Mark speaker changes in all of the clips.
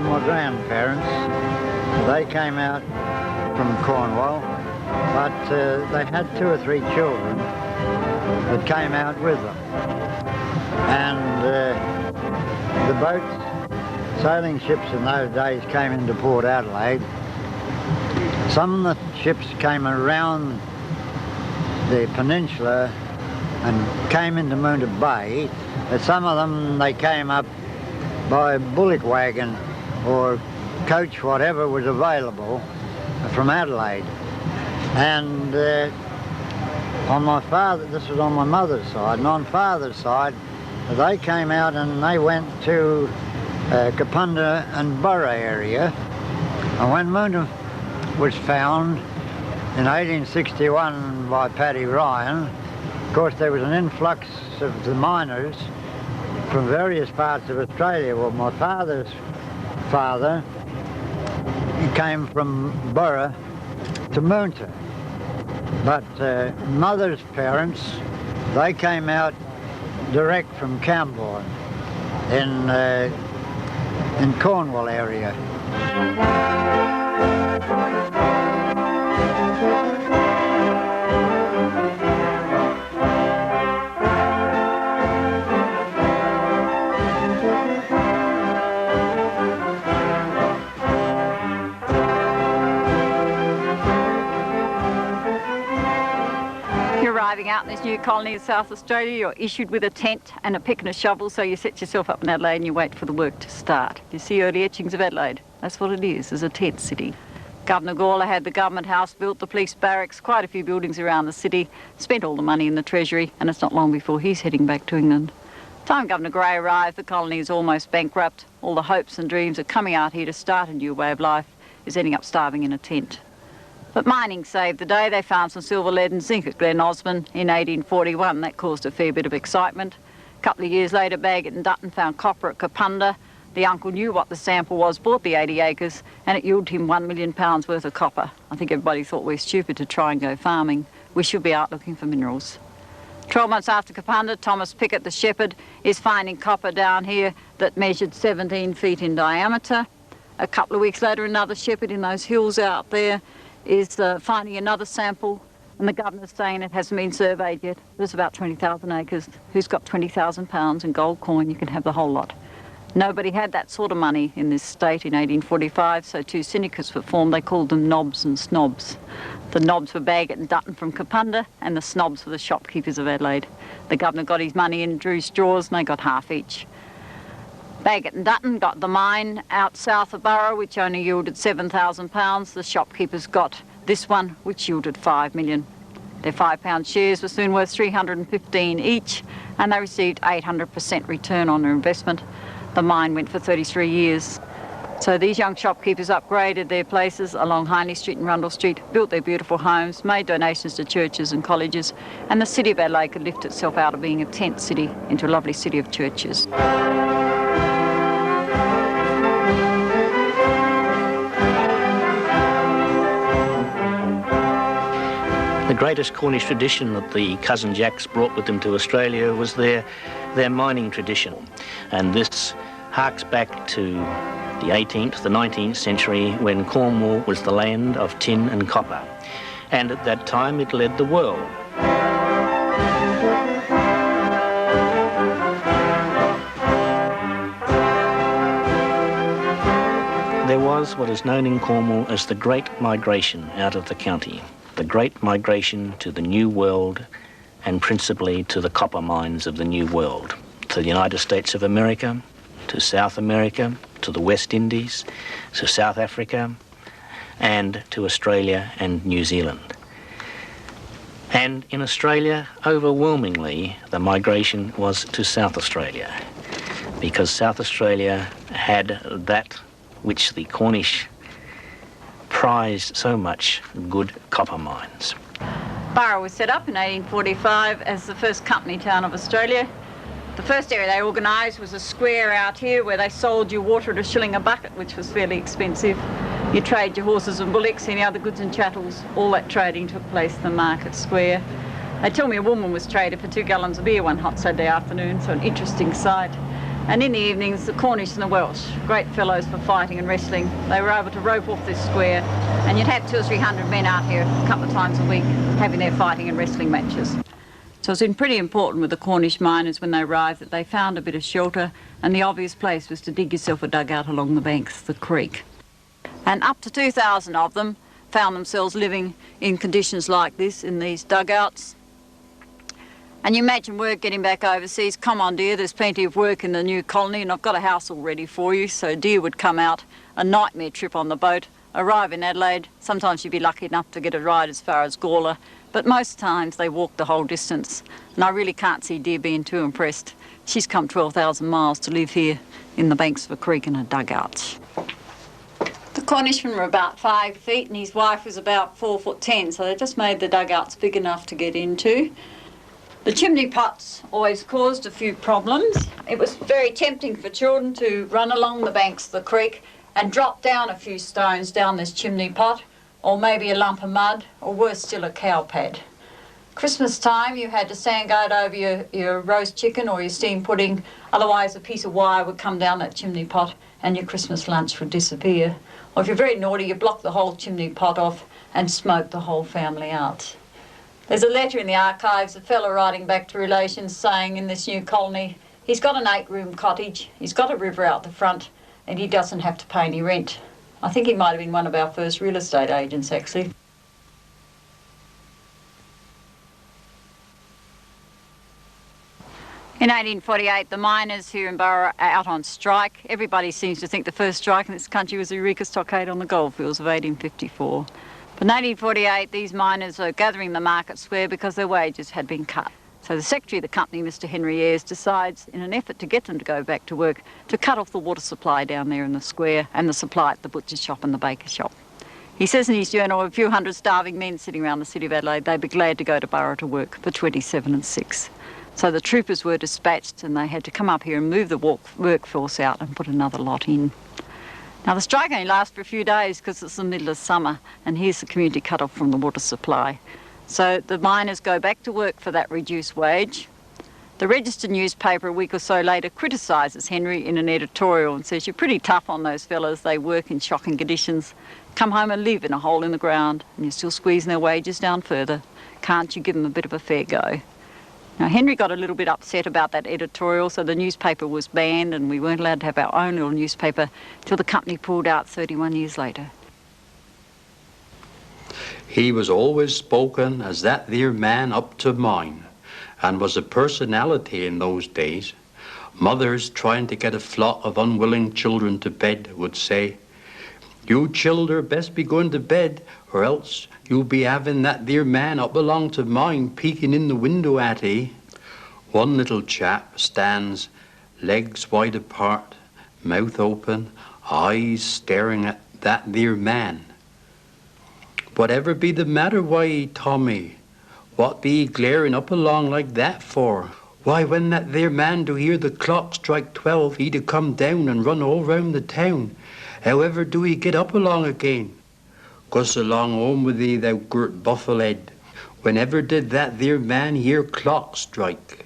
Speaker 1: my grandparents. They came out from Cornwall, but they had 2 or 3 children that came out with them. And the boats, sailing ships in those days came into Port Adelaide. Some of the ships came around the peninsula and came into Minta Bay. But some of them, they came up by bullock wagon or coach, whatever was available from Adelaide. And on my father, this was on my mother's side, and on father's side, they came out and they went to Kapunda and Burra area. And when Minta was found in 1861 by Paddy Ryan, of course there was an influx of the miners from various parts of Australia. Well, my father's father, he came from Burra to Minta. But mother's parents, they came out direct from Camborne in Cornwall area.
Speaker 2: Arriving out in this new colony of South Australia, you're issued with a tent and a pick and a shovel, so you set yourself up in Adelaide and you wait for the work to start. You see early etchings of Adelaide? That's what it is a tent city. Governor Gawler had the government house built, the police barracks, quite a few buildings around the city, spent all the money in the treasury, and it's not long before he's heading back to England. Time Governor Grey arrived, the colony is almost bankrupt. All the hopes and dreams of coming out here to start a new way of life is ending up starving in a tent. But mining saved the day. They found some silver, lead and zinc at Glen Osmond in 1841. That caused a fair bit of excitement. A couple of years later, Bagot and Dutton found copper at Kapunda. The uncle knew what the sample was, bought the 80 acres, and it yielded him £1 million worth of copper. I think everybody thought we're stupid to try and go farming. We should be out looking for minerals. 12 months after Kapunda, Thomas Pickett, the shepherd, is finding copper down here that measured 17 feet in diameter. A couple of weeks later, another shepherd in those hills out there is finding another sample, and the governor's saying it hasn't been surveyed yet. There's about 20,000 acres. Who's got 20,000 pounds in gold coin? You can have the whole lot. Nobody had that sort of money in this state in 1845, so 2 syndicates were formed. They called them Knobs and Snobs. The Knobs were Bagot and Dutton from Kapunda, and the Snobs were the shopkeepers of Adelaide. The governor got his money in, drew straws, and they got half each. Bagot and Dutton got the mine out south of Burra, which only yielded £7,000. The shopkeepers got this one, which yielded £5 million. Their £5 shares were soon worth $315 each, and they received 800% return on their investment. The mine went for 33 years. So these young shopkeepers upgraded their places along Hindley Street and Rundle Street, built their beautiful homes, made donations to churches and colleges, and the city of Adelaide could lift itself out of being a tent city into a lovely city of churches.
Speaker 3: The greatest Cornish tradition that the Cousin Jacks brought with them to Australia was their mining tradition. And this harks back to the 18th, the 19th century, when Cornwall was the land of tin and copper. And at that time it led the world. There was what is known in Cornwall as the Great Migration out of the county. The Great Migration to the New World, and principally to the copper mines of the New World, to the United States of America, to South America, to the West Indies, to South Africa, and to Australia and New Zealand. And in Australia, overwhelmingly, the migration was to South Australia, because South Australia had that which the Cornish prized so much, good copper mines.
Speaker 2: Burra was set up in 1845 as the first company town of Australia. The first area they organised was a square out here where they sold you water at $1 a bucket, which was fairly expensive. You trade your horses and bullocks, any other goods and chattels. All that trading took place in the market square. They tell me a woman was traded for 2 gallons of beer one hot Saturday afternoon, so an interesting sight. And in the evenings, the Cornish and the Welsh, great fellows for fighting and wrestling, they were able to rope off this square, and you'd have 200 or 300 men out here a couple of times a week having their fighting and wrestling matches. So it's been pretty important with the Cornish miners when they arrived that they found a bit of shelter, and the obvious place was to dig yourself a dugout along the banks of the creek. And up to 2,000 of them found themselves living in conditions like this, in these dugouts. And you imagine work getting back overseas. Come on, dear, there's plenty of work in the new colony and I've got a house all ready for you. So dear would come out, a nightmare trip on the boat, arrive in Adelaide. Sometimes you'd be lucky enough to get a ride as far as Gawler, but most times they walk the whole distance. And I really can't see dear being too impressed. She's come 12,000 miles to live here in the banks of a creek in a dugout. The Cornishman were about 5 feet and his wife was about 4'10", so they just made the dugouts big enough to get into. The chimney pots always caused a few problems. It was very tempting for children to run along the banks of the creek and drop down a few stones down this chimney pot, or maybe a lump of mud, or worse still, a cow pad. Christmas time, you had to sandguard over your roast chicken or your steamed pudding, otherwise a piece of wire would come down that chimney pot and your Christmas lunch would disappear. Or if you're very naughty, you block the whole chimney pot off and smoke the whole family out. There's a letter in the archives, a fellow writing back to relations saying in this new colony, he's got an 8-room cottage, he's got a river out the front, and he doesn't have to pay any rent. I think he might have been one of our first real estate agents, actually. In 1848, the miners here in Burra are out on strike. Everybody seems to think the first strike in this country was the Eureka Stockade on the goldfields of 1854. But in 1848, these miners are gathering the market square because their wages had been cut. So the secretary of the company, Mr. Henry Ayres, decides, in an effort to get them to go back to work, to cut off the water supply down there in the square and the supply at the butcher's shop and the baker's shop. He says in his journal, a few hundred starving men sitting around the city of Adelaide, they'd be glad to go to Burra to work for 27 and 6. So the troopers were dispatched and they had to come up here and move the workforce out and put another lot in. Now the strike only lasts for a few days because it's the middle of summer and here's the community cut off from the water supply. So the miners go back to work for that reduced wage. The registered newspaper a week or so later criticises Henry in an editorial and says, you're pretty tough on those fellas, they work in shocking conditions, come home and live in a hole in the ground and you're still squeezing their wages down further. Can't you give them a bit of a fair go? Now Henry got a little bit upset about that editorial, so the newspaper was banned and we weren't allowed to have our own little newspaper till the company pulled out 31 years later.
Speaker 4: He was always spoken as that there man up to mine, and was a personality in those days. Mothers trying to get a flock of unwilling children to bed would say, you childer best be going to bed, or else you'll be having that there man up along to mine peeking in the window at ye. One little chap stands, legs wide apart, mouth open, eyes staring at that there man. Whatever be the matter, why, Tommy? What be ye glaring up along like that for? Why, when that there man do hear the clock strike 12, he'd a come down and run all round the town. However do he get up along again? Gus along home with thee, thou girt bufflehead. Whenever did that there man hear clock strike?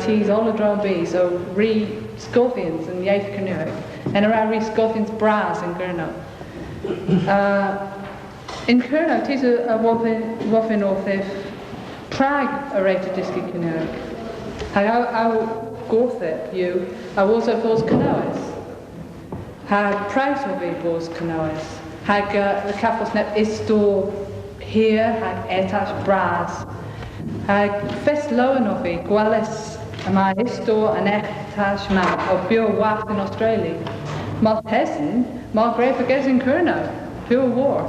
Speaker 5: Teas all a drum be so re scorpions and yaith canoe and around re scorpions bras in Gurno. In Gurno, teas a woffin off if Prague a rate of disky canoe. I gorth it you. I also force canoes. hag praus o fi bos canoes, hag the caffos net isto here, hag etas bras, hag fest loan o fi gwales yma isto an etas ma o bio wacht in Australia. Mal Hessen, mal gref a gesin Kurno, bio war.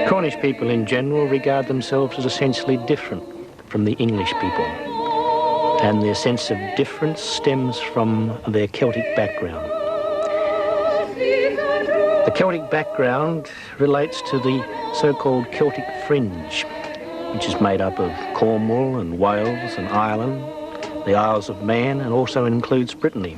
Speaker 3: Cornish people in general regard themselves as essentially different from the English people, and their sense of difference stems from their Celtic background. The Celtic background relates to the so-called Celtic fringe, which is made up of Cornwall and Wales and Ireland, the Isles of Man, and also includes Brittany.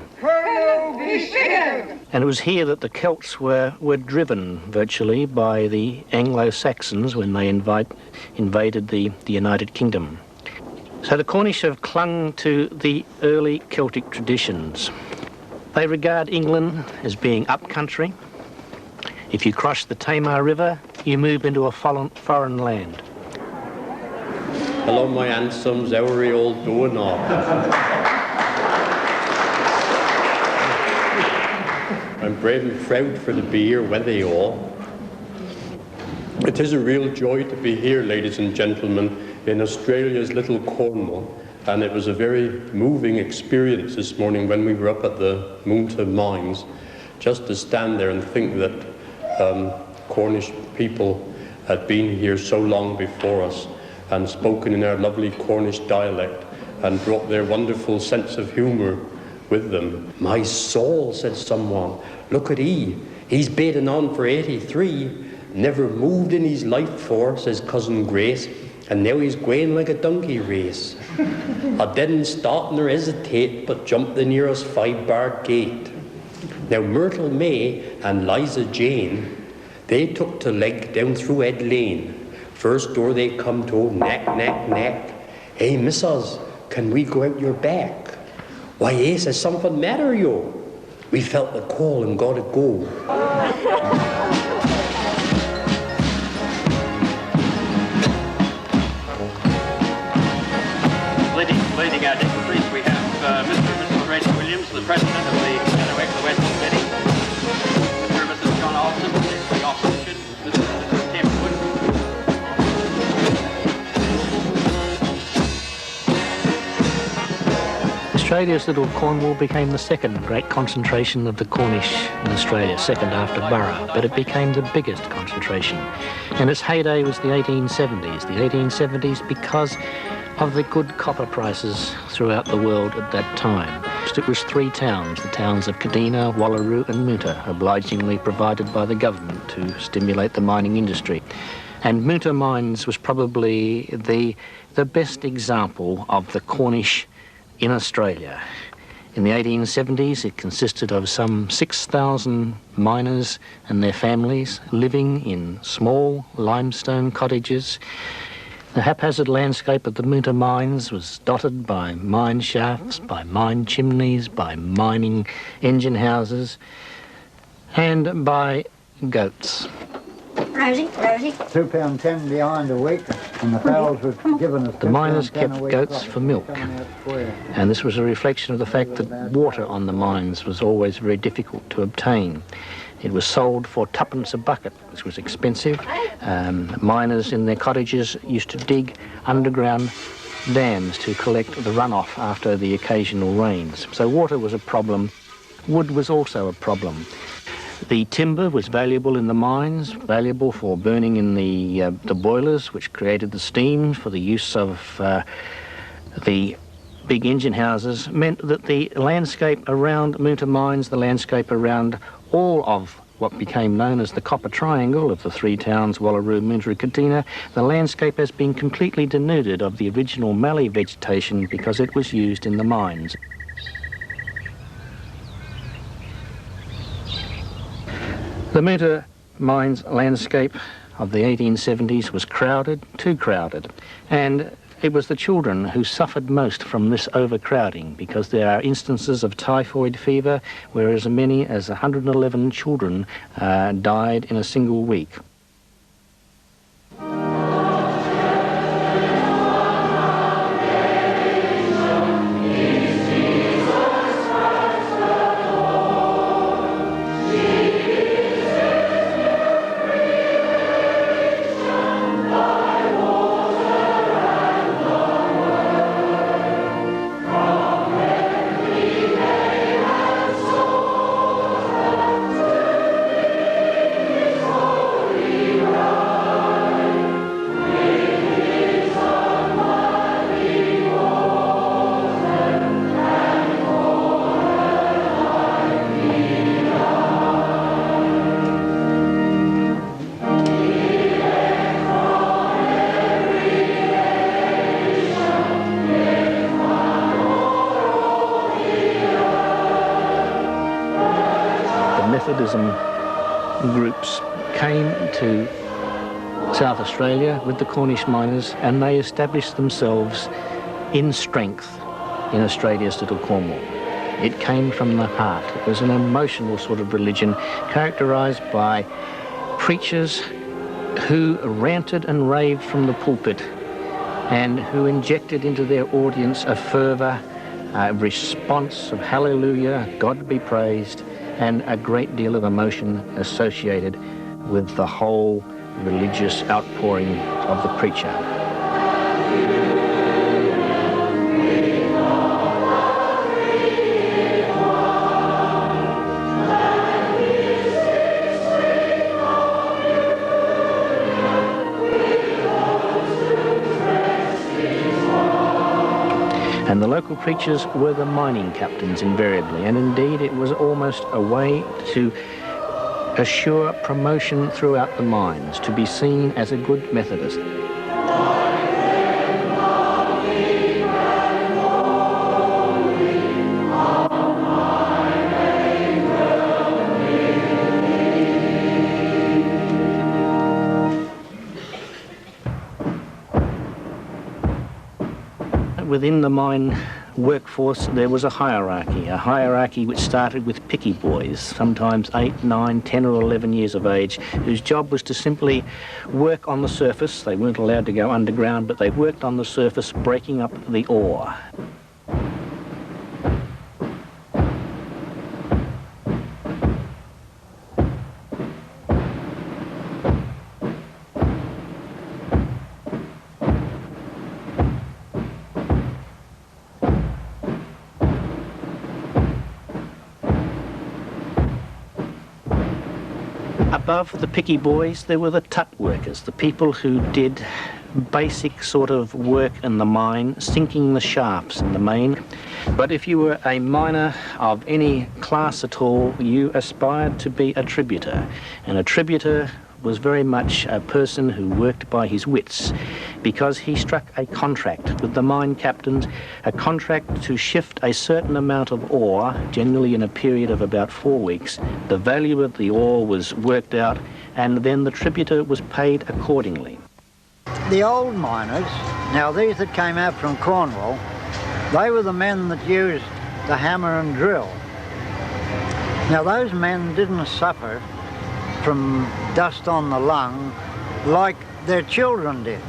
Speaker 3: And it was here that the Celts were driven virtually by the Anglo-Saxons when they invaded the United Kingdom. So the Cornish have clung to the early Celtic traditions. They regard England as being up-country. If you cross the Tamar River, you move into a foreign land.
Speaker 4: Hello, my handsomes, how are you all doing? I'm brave and proud for to be here with you all. It is a real joy to be here, ladies and gentlemen, in Australia's little Cornwall, and it was a very moving experience this morning when we were up at the Minta Mines, just to stand there and think that Cornish people had been here so long before us and spoken in our lovely Cornish dialect and brought their wonderful sense of humour with them. My soul, said someone, look at he. He's bathing on for 83. Never moved in his life for, says Cousin Grace, and now he's going like a donkey race. I didn't stop nor hesitate, but jumped the nearest 5-bar gate. Now Myrtle May and Liza Jane, they took to leg down through Ed Lane. First door they come to, knack, knack, knack. Hey, missus, can we go out your back? Why, yes, has something matter, yo? We felt the call and gotta go.
Speaker 6: Leading our dignitaries, we have Mr. and Mrs. Rachel Williams, the President of the NOX, the West City, Mr. and Mrs. John Austin, the Opposition, Mr. and Mrs. Tim Wood.
Speaker 3: Australia's little Cornwall became the second great concentration of the Cornish in Australia, second after Burra, but it became the biggest concentration. And its heyday was the 1870s. The 1870s because of the good copper prices throughout the world at that time. It was 3 towns, the towns of Kadina, Wallaroo and Minta, obligingly provided by the government to stimulate the mining industry. And Minta Mines was probably the best example of the Cornish in Australia. In the 1870s, it consisted of some 6,000 miners and their families living in small limestone cottages. The haphazard landscape of the Minta Mines was dotted by mine shafts, by mine chimneys, by mining engine houses, and by goats.
Speaker 7: Rosie.
Speaker 1: £2.10 behind a week, and the fowls were given us
Speaker 3: The miners
Speaker 1: £2.10
Speaker 3: kept
Speaker 1: a week
Speaker 3: goats
Speaker 1: profit.
Speaker 3: for milk, and this was a reflection of the fact that water on the mines was always very difficult to obtain. It was sold for 2p a bucket, which was expensive. Miners in their cottages used to dig underground dams to collect the runoff after the occasional rains. So water was a problem. Wood was also a problem. The timber was valuable in the mines, valuable for burning in the boilers, which created the steam for the use of the big engine houses, meant that the landscape around Minta Mines, the landscape around all of what became known as the Copper Triangle of the three towns, Wallaroo, Minta and Katina, the landscape has been completely denuded of the original mallee vegetation because it was used in the mines. The Minta Mines landscape of the 1870s was crowded, too crowded, and it was the children who suffered most from this overcrowding because there are instances of typhoid fever where as many as 111 children died in a single week. Methodism groups came to South Australia with the Cornish miners, and they established themselves in strength in Australia's Little Cornwall. It came from the heart. It was an emotional sort of religion characterised by preachers who ranted and raved from the pulpit and who injected into their audience a fervour, a response of hallelujah, God be praised, and a great deal of emotion associated with the whole religious outpouring of the preacher. And the local preachers were the mining captains invariably, and indeed it was almost a way to assure promotion throughout the mines, to be seen as a good Methodist. Within the mine workforce there was a hierarchy which started with picky boys, sometimes 8, 9, 10 or 11 years of age, whose job was to simply work on the surface. They weren't allowed to go underground, but they worked on the surface breaking up the ore. Above the picky boys, there were the tut workers, the people who did basic sort of work in the mine, sinking the shafts in the main. But if you were a miner of any class at all, you aspired to be a tributor. And a tributor was very much a person who worked by his wits, because he struck a contract with the mine captains, a contract to shift a certain amount of ore, generally in a period of about 4 weeks. The value of the ore was worked out, and then the tributor was paid accordingly.
Speaker 1: The old miners, now these that came out from Cornwall, they were the men that used the hammer and drill. Now those men didn't suffer from dust on the lung like their children did.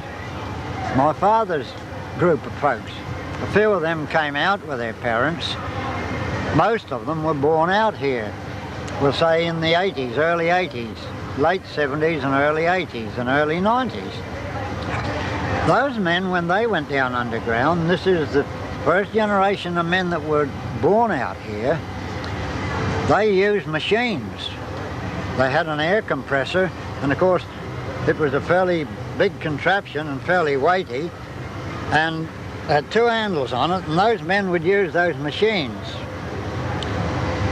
Speaker 1: My father's group of folks, a few of them came out with their parents. Most of them were born out here, we'll say in the 80s, early 80s, late 70s and early 80s and early 90s. Those men, when they went down underground, this is the first generation of men that were born out here, they used machines. They had an air compressor, and of course it was a fairly big contraption and fairly weighty, and had 2 handles on it, and those men would use those machines.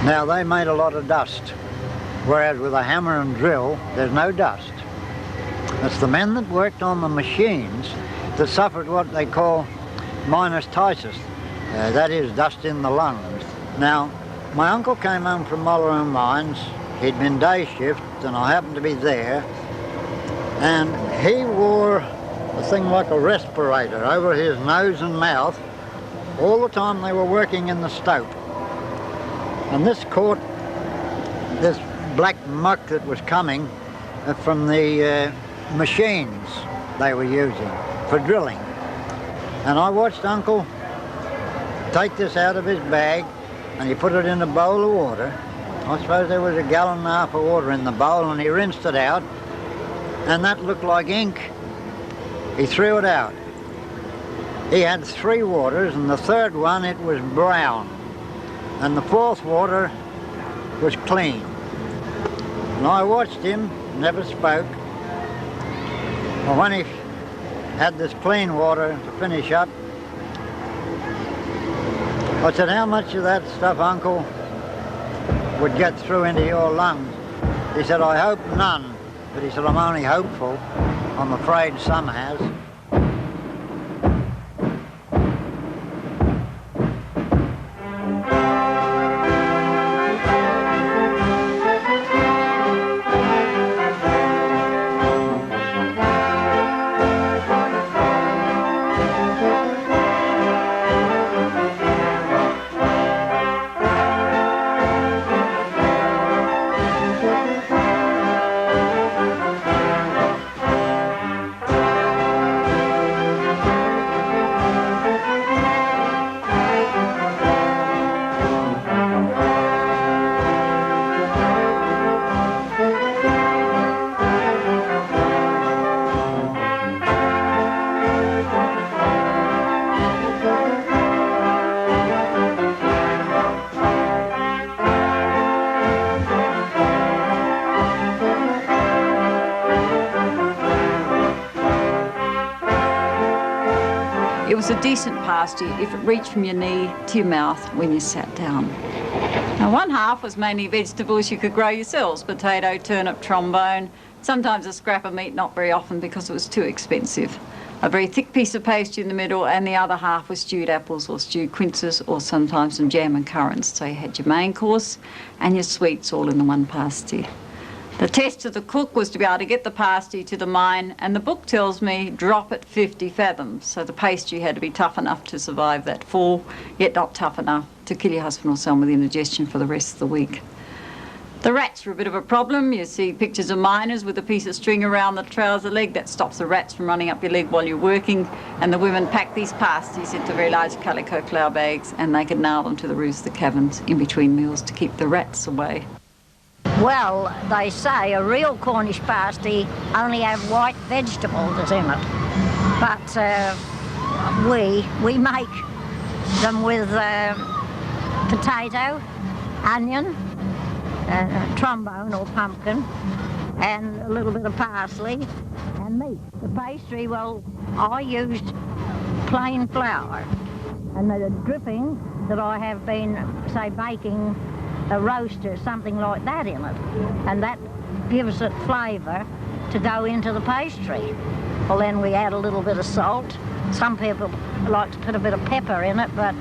Speaker 1: Now they made a lot of dust, whereas with a hammer and drill, there's no dust. It's the men that worked on the machines that suffered what they call minus ptisis, that is, dust in the lungs. Now, my uncle came home from Minta Mines. He'd been day shift, and I happened to be there, and he wore a thing like a respirator over his nose and mouth all the time they were working in the stope. And this caught this black muck that was coming from the machines they were using for drilling. And I watched Uncle take this out of his bag, and he put it in a bowl of water. I suppose there was a gallon and a half of water in the bowl, and he rinsed it out, and that looked like ink. He threw it out. He had 3 waters, and the third one, it was brown, and the 4th water was clean. And I watched him, never spoke. Well, when he had this clean water to finish up, I said, "How much of that stuff, Uncle, would get through into your lungs?" He said, "I hope none." But he said, "I'm only hopeful. I'm afraid some has."
Speaker 2: It was a decent pasty if it reached from your knee to your mouth when you sat down. Now, one half was mainly vegetables you could grow yourselves: potato, turnip, trombone, sometimes a scrap of meat, not very often because it was too expensive. A very thick piece of pastry in the middle, and the other half was stewed apples or stewed quinces, or sometimes some jam and currants. So you had your main course and your sweets all in the one pasty. The test of the cook was to be able to get the pasty to the mine, and the book tells me drop at 50 fathoms. So the pastry had to be tough enough to survive that fall, yet not tough enough to kill your husband or son with indigestion for the rest of the week. The rats were a bit of a problem. You see pictures of miners with a piece of string around the trouser leg that stops the rats from running up your leg while you're working, and the women packed these pasties into very large calico flour bags, and they could nail them to the roofs of the cabins in between meals to keep the rats away.
Speaker 7: Well, they say a real Cornish pasty only have white vegetables in it, but we make them with potato, onion, trombone or pumpkin, and a little bit of parsley and meat. The pastry, well, I used plain flour, and the dripping that I have been, say, baking a roast or something like that in it, and that gives it flavour to go into the pastry. Well, then we add a little bit of salt. Some people like to put a bit of pepper in it, but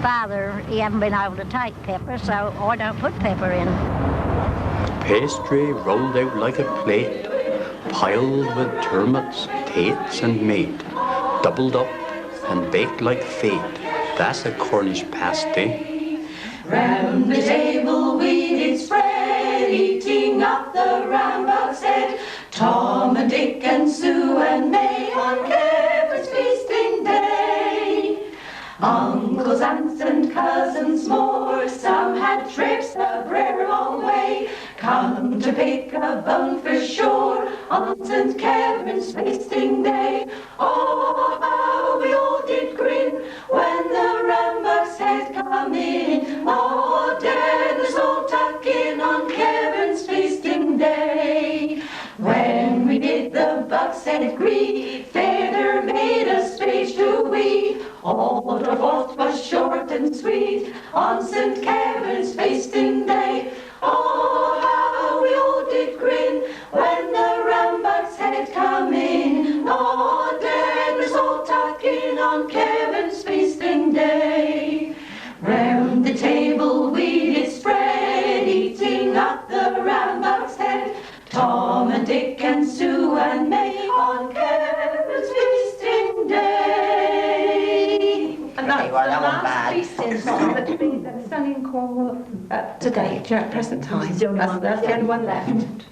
Speaker 7: Father, he hasn't been able to take pepper, so I don't put pepper in.
Speaker 4: Pastry rolled out like a plate, piled with turmits, tates and meat, doubled up and baked like fate. That's a Cornish pasty.
Speaker 8: Round the table we did spread, eating up the rambuck's head. Tom and Dick and Sue and May on Kevin's feasting day. Uncles, aunts and cousins more, some had trips a very long way, come to pick a bone for sure on St. Kevin's feasting day. Oh, how we all did grin when the rambuck's head come in. Oh, Dennis all tuck in on Kevin's feasting day. When we did the buck's head greet, Feather made a speech to we. All the forth was short and sweet on St. Kevin's feasting day. Oh, how and Dick and Sue and May on Kevin's feasting day.
Speaker 5: And that's the last feasting song that's sung in Cornwall today, at present time. That's the only one left.